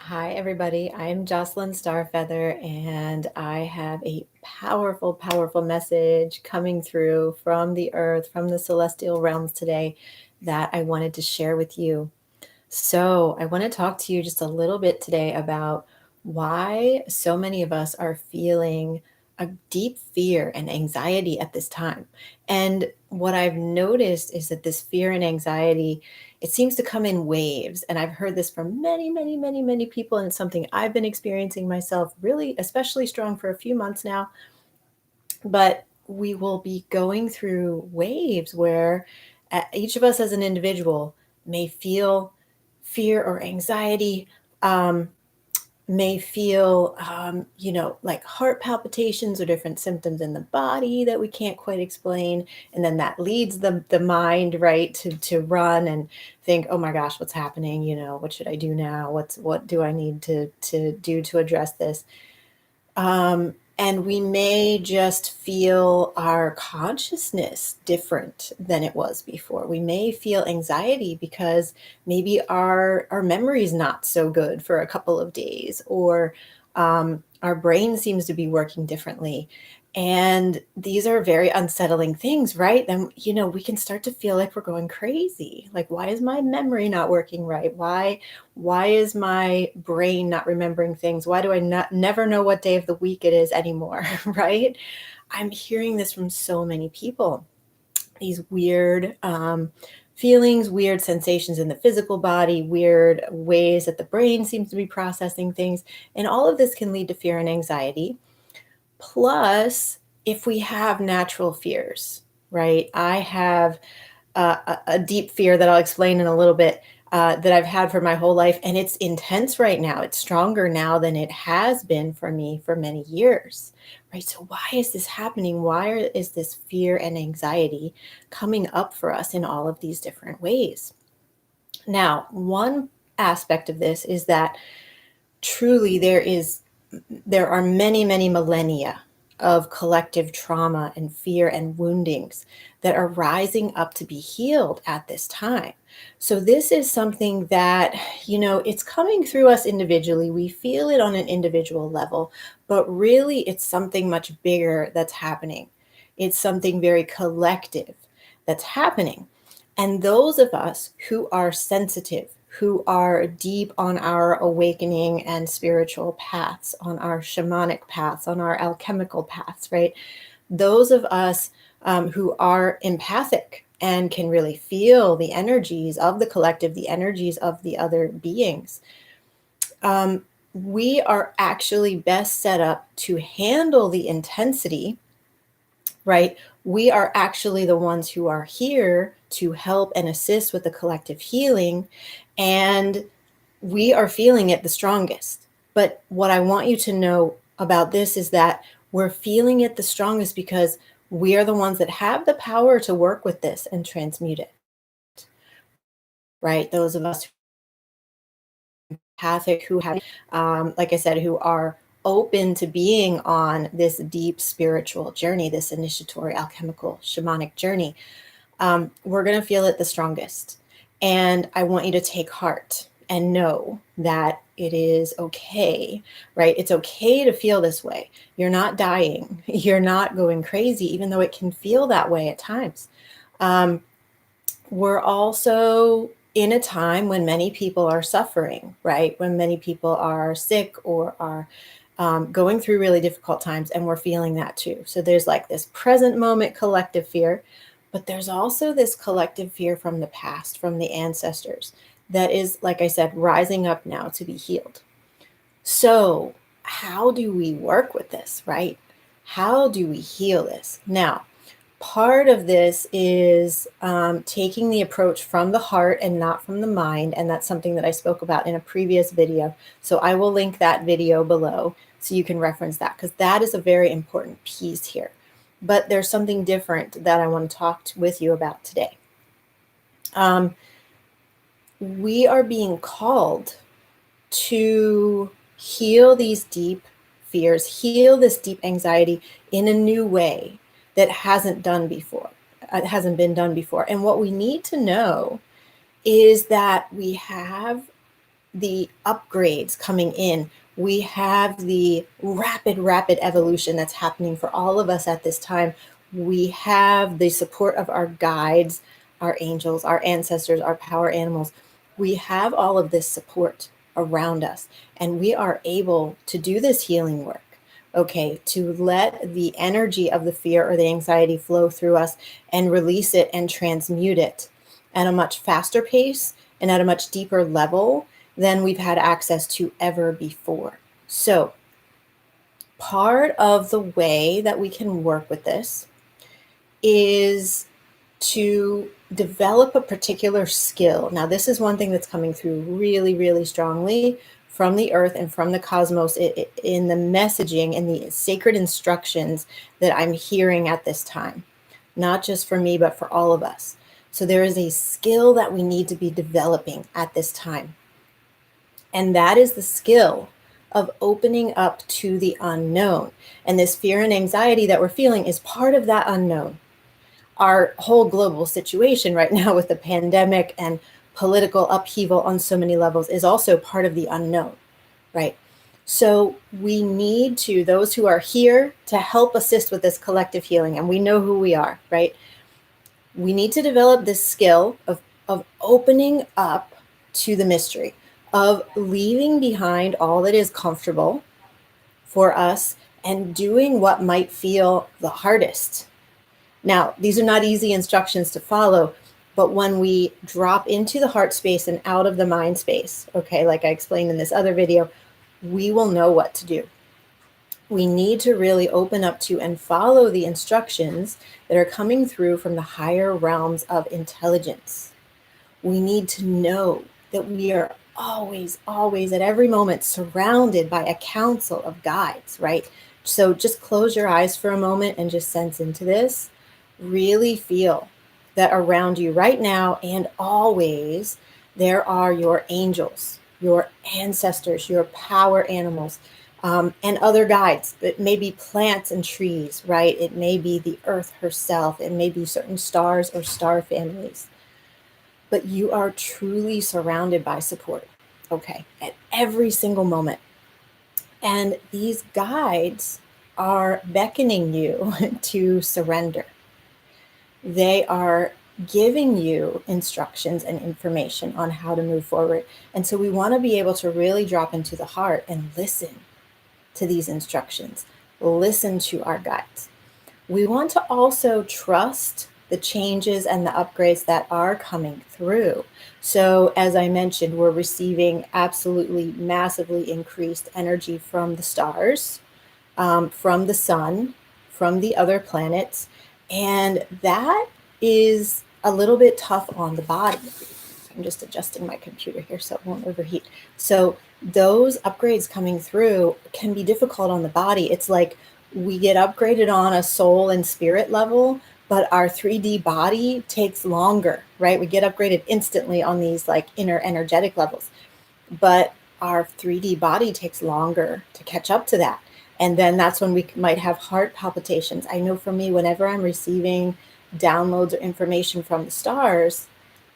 Hi, everybody. I'm Jocelyn Starfeather, and I have a powerful, powerful message coming through from the earth, from the celestial realms today that I wanted to share with you. So, I want to talk to you just a little bit today about why so many of us are feeling a deep fear and anxiety at this time. And what I've noticed is that this fear and anxiety, it seems to come in waves. And I've heard this from many, many, many, many people. And it's something I've been experiencing myself, really, especially strong for a few months now. But we will be going through waves where each of us as an individual may feel fear or anxiety, um, may feel, like heart palpitations or different symptoms in the body that we can't quite explain. And then that leads the mind, right, to run and think, oh my gosh, what's happening? What should I do now? What do I need to do to address this? And we may just feel our consciousness different than it was before. We may feel anxiety because maybe our memory's not so good for a couple of days, or our brain seems to be working differently. And these are very unsettling things, right? Then, we can start to feel like we're going crazy. Like, why is my memory not working right? Why is my brain not remembering things? Why do I never know what day of the week it is anymore? Right? I'm hearing this from so many people. These weird feelings, weird sensations in the physical body, weird ways that the brain seems to be processing things. And all of this can lead to fear and anxiety. Plus, if we have natural fears, right? I have a deep fear that I'll explain in a little bit, that I've had for my whole life. And it's intense right now. It's stronger now than it has been for me for many years, right? So why is this happening? Is this fear and anxiety coming up for us in all of these different ways? Now, one aspect of this is that truly there are many, many millennia of collective trauma and fear and woundings that are rising up to be healed at this time. So this is something that, it's coming through us individually. We feel it on an individual level, but really it's something much bigger that's happening. It's something very collective that's happening. And those of us who are sensitive, who are deep on our awakening and spiritual paths, on our shamanic paths, on our alchemical paths, right? Those of us who are empathic and can really feel the energies of the collective, the energies of the other beings, we are actually best set up to handle the intensity, right? We are actually the ones who are here to help and assist with the collective healing. And we are feeling it the strongest. But what I want you to know about this is that we're feeling it the strongest because we are the ones that have the power to work with this and transmute it, right? Those of us empathic who have, like I said, who are open to being on this deep spiritual journey, this initiatory, alchemical, shamanic journey, we're going to feel it the strongest. And I want you to take heart and know that it is okay, right? It's okay to feel this way. You're not dying. You're not going crazy, even though it can feel that way at times. We're also in a time when many people are suffering, right? When many people are sick or are going through really difficult times, and we're feeling that too. So there's like this present moment collective fear, but there's also this collective fear from the past, from the ancestors, that is, like I said, rising up now to be healed. So how do we work with this, right? How do we heal this? Now, part of this is taking the approach from the heart and not from the mind. And that's something that I spoke about in a previous video. So I will link that video below so you can reference that, because that is a very important piece here. But there's something different that I want to talk with you about today. We are being called to heal these deep fears, heal this deep anxiety in a new way that hasn't been done before. And what we need to know is that we have the upgrades coming in. We have the rapid evolution that's happening for all of us at this time. We have the support of our guides, our angels, our ancestors, our power animals. We have all of this support around us, and we are able to do this healing work. Okay, to let the energy of the fear or the anxiety flow through us and release it and transmute it at a much faster pace and at a much deeper level than we've had access to ever before. So, part of the way that we can work with this is to develop a particular skill. Now, this is one thing that's coming through really strongly from the earth and from the cosmos in the messaging and the sacred instructions that I'm hearing at this time, not just for me, but for all of us. So there is a skill that we need to be developing at this time. And that is the skill of opening up to the unknown. And this fear and anxiety that we're feeling is part of that unknown. Our whole global situation right now with the pandemic and political upheaval on so many levels is also part of the unknown, right? So we need to, those who are here to help assist with this collective healing, and we know who we are, right? We need to develop this skill of opening up to the mystery, of leaving behind all that is comfortable for us and doing what might feel the hardest. Now, these are not easy instructions to follow, but when we drop into the heart space and out of the mind space, okay, like I explained in this other video, we will know what to do. We need to really open up to and follow the instructions that are coming through from the higher realms of intelligence. We need to know that we are always at every moment surrounded by a council of guides, right? So just close your eyes for a moment and just sense into this. Really feel that around you right now and always there are your angels, your ancestors, your power animals, and other guides. It may be plants and trees, right? It may be the earth herself. It may be certain stars or star families. But you are truly surrounded by support, okay, at every single moment. And these guides are beckoning you to surrender. They are giving you instructions and information on how to move forward. And so we want to be able to really drop into the heart and listen to these instructions, listen to our guides. We want to also trust the changes and the upgrades that are coming through. So as I mentioned, we're receiving absolutely massively increased energy from the stars, from the sun, from the other planets. And that is a little bit tough on the body. I'm just adjusting my computer here so it won't overheat. So those upgrades coming through can be difficult on the body. It's like we get upgraded on a soul and spirit level, but our 3D body takes longer, right? We get upgraded instantly on these like inner energetic levels, but our 3D body takes longer to catch up to that. And then that's when we might have heart palpitations. I know for me, whenever I'm receiving downloads or information from the stars,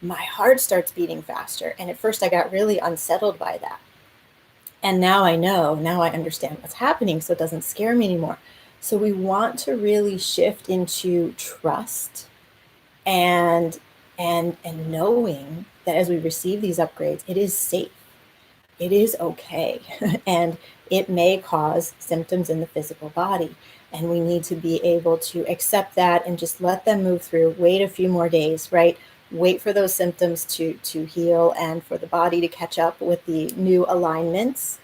my heart starts beating faster. And at first I got really unsettled by that. And now I know, now I understand what's happening, so it doesn't scare me anymore. So we want to really shift into trust and knowing that as we receive these upgrades, it is safe. It is okay. And it may cause symptoms in the physical body. And we need to be able to accept that and just let them move through, wait a few more days, right? Wait for those symptoms to heal and for the body to catch up with the new alignments.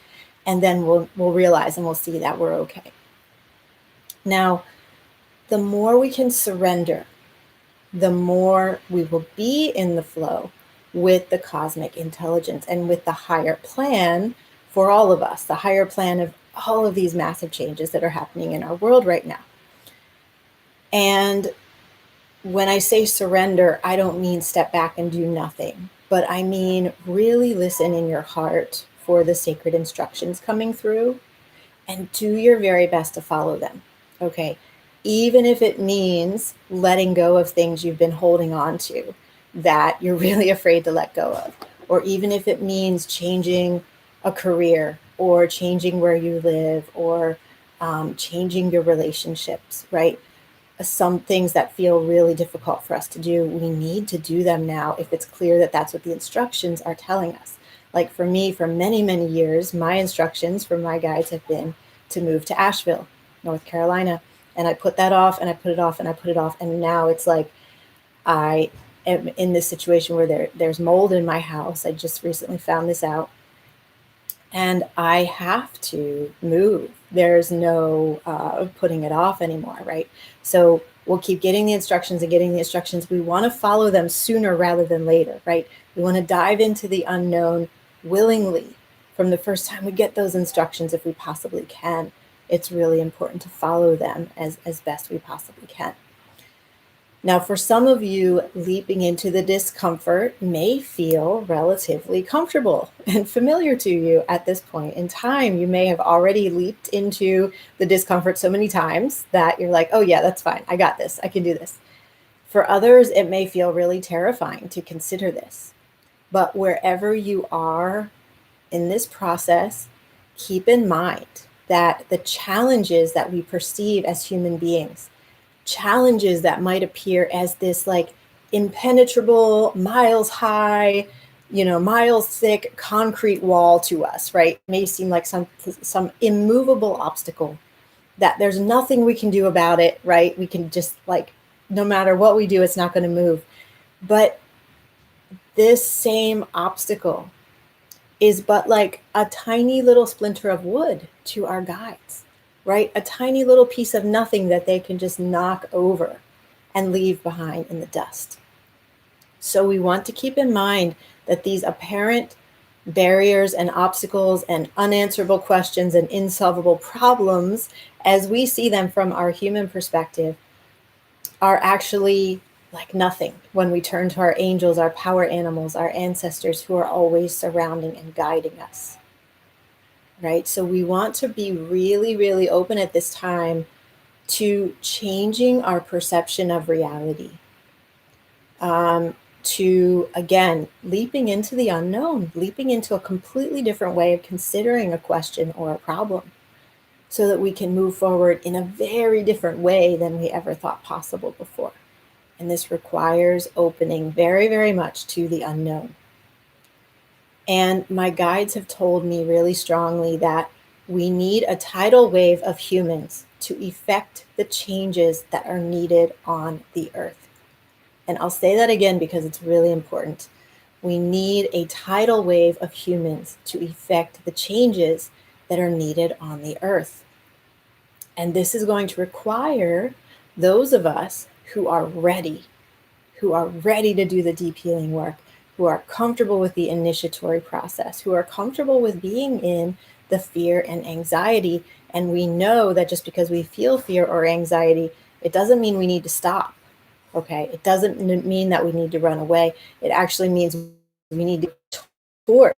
And then we'll realize and we'll see that we're okay. Now, the more we can surrender, the more we will be in the flow with the cosmic intelligence and with the higher plan for all of us, the higher plan of all of these massive changes that are happening in our world right now. And when I say surrender, I don't mean step back and do nothing, but I mean really listen in your heart for the sacred instructions coming through and do your very best to follow them, okay? Even if it means letting go of things you've been holding on to that you're really afraid to let go of. or even if it means changing a career or changing where you live or changing your relationships, right? Some things that feel really difficult for us to do, we need to do them now if it's clear that that's what the instructions are telling us. Like for me, for many, many years, my instructions from my guides have been to move to Asheville, North Carolina. And I put that off and I put it off and I put it off. And now it's like I am in this situation where there's mold in my house. I just recently found this out. And I have to move. There's no putting it off anymore, right? So we'll keep getting the instructions and getting the instructions. We want to follow them sooner rather than later, right? We want to dive into the unknown willingly from the first time we get those instructions if we possibly can. It's really important to follow them as best we possibly can. Now, for some of you, leaping into the discomfort may feel relatively comfortable and familiar to you at this point in time. You may have already leaped into the discomfort so many times that you're like, oh yeah, that's fine. I got this. I can do this. For others, it may feel really terrifying to consider this. But wherever you are in this process, keep in mind that the challenges that we perceive as human beings, challenges that might appear as this like impenetrable, miles high, miles thick concrete wall to us, right? It may seem like some immovable obstacle that there's nothing we can do about it, right? We can just like, no matter what we do, it's not going to move. But this same obstacle is but like a tiny little splinter of wood to our guides, right? A tiny little piece of nothing that they can just knock over and leave behind in the dust. So we want to keep in mind that these apparent barriers and obstacles and unanswerable questions and insolvable problems, as we see them from our human perspective, are actually like nothing when we turn to our angels, our power animals, our ancestors who are always surrounding and guiding us. Right? So we want to be really, really open at this time to changing our perception of reality. To, again, leaping into the unknown, leaping into a completely different way of considering a question or a problem so that we can move forward in a very different way than we ever thought possible before. And this requires opening very, very much to the unknown. And my guides have told me really strongly that we need a tidal wave of humans to effect the changes that are needed on the earth. And I'll say that again because it's really important. We need a tidal wave of humans to effect the changes that are needed on the earth. And this is going to require those of us who are ready to do the deep healing work, who are comfortable with the initiatory process, who are comfortable with being in the fear and anxiety. And we know that just because we feel fear or anxiety, it doesn't mean we need to stop. Okay, it doesn't mean that we need to run away. It actually means we need to toward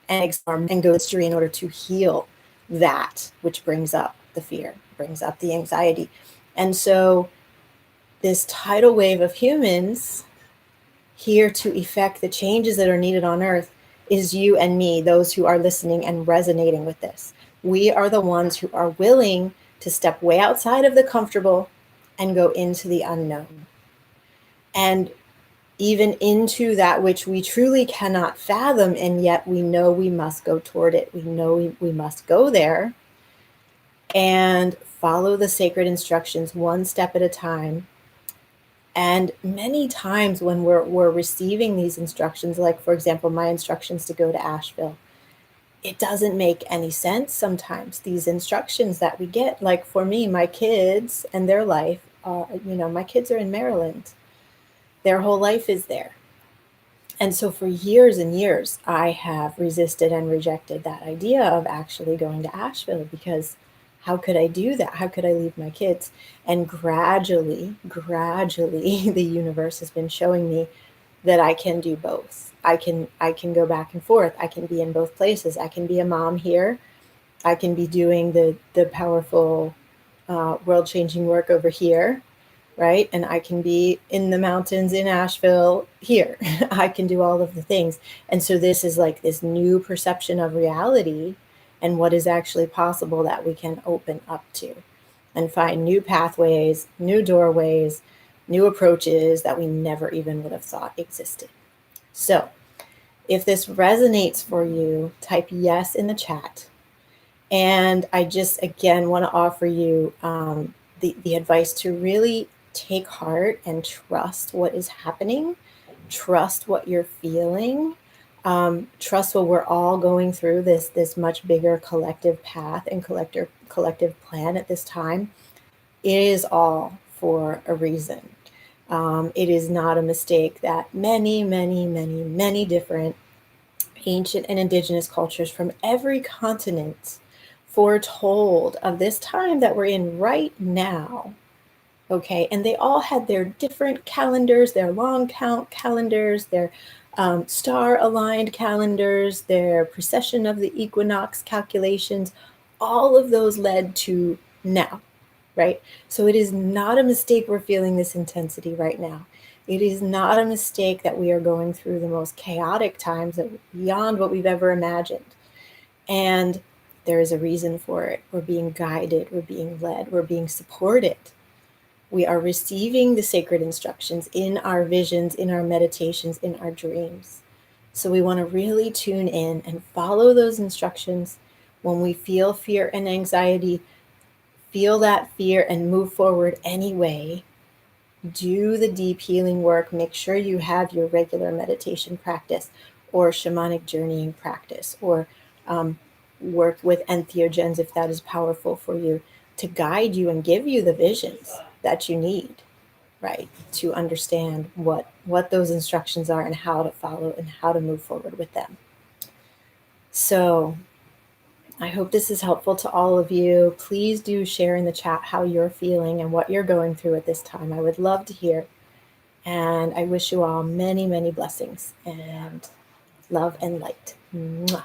and go history in order to heal that which brings up the fear, brings up the anxiety. And so this tidal wave of humans here to effect the changes that are needed on earth is you and me, those who are listening and resonating with this. We are the ones who are willing to step way outside of the comfortable and go into the unknown. And even into that which we truly cannot fathom, and yet we know we must go toward it. We know we must go there and follow the sacred instructions one step at a time. And many times when we're receiving these instructions, like for example, my instructions to go to Asheville, it doesn't make any sense sometimes, these instructions that we get. Like for me, my kids and their life, my kids are in Maryland. Their whole life is there. And so for years and years, I have resisted and rejected that idea of actually going to Asheville because how could I do that? How could I leave my kids? And gradually, the universe has been showing me that I can do both. I can go back and forth. I can be in both places. I can be a mom here. I can be doing the powerful world-changing work over here, right? And I can be in the mountains in Asheville here. I can do all of the things. And so this is like this new perception of reality and what is actually possible that we can open up to and find new pathways, new doorways, new approaches that we never even would have thought existed. So if this resonates for you, type yes in the chat. And I just, again, want to offer you the advice to really take heart and trust what is happening, trust what you're feeling, trust what we're all going through, this much bigger collective path and collective plan at this time. It is all for a reason. It is not a mistake that many different ancient and indigenous cultures from every continent foretold of this time that we're in right now. Okay, and they all had their different calendars, their long count calendars, their star aligned calendars, their precession of the equinox calculations. All of those led to now, right? So it is not a mistake we're feeling this intensity right now. It is not a mistake that we are going through the most chaotic times beyond what we've ever imagined. And there is a reason for it. We're being guided, we're being led, we're being supported. We are receiving the sacred instructions in our visions, in our meditations, in our dreams. So we want to really tune in and follow those instructions. When we feel fear and anxiety, feel that fear and move forward anyway. Do the deep healing work. Make sure you have your regular meditation practice or shamanic journeying practice, or work with entheogens if that is powerful for you, to guide you and give you the visions that you need, right, to understand what those instructions are and how to follow and how to move forward with them. So I hope this is helpful to all of you. Please do share in the chat how you're feeling and what you're going through at this time. I would love to hear. And I wish you all many blessings and love and light. Mwah.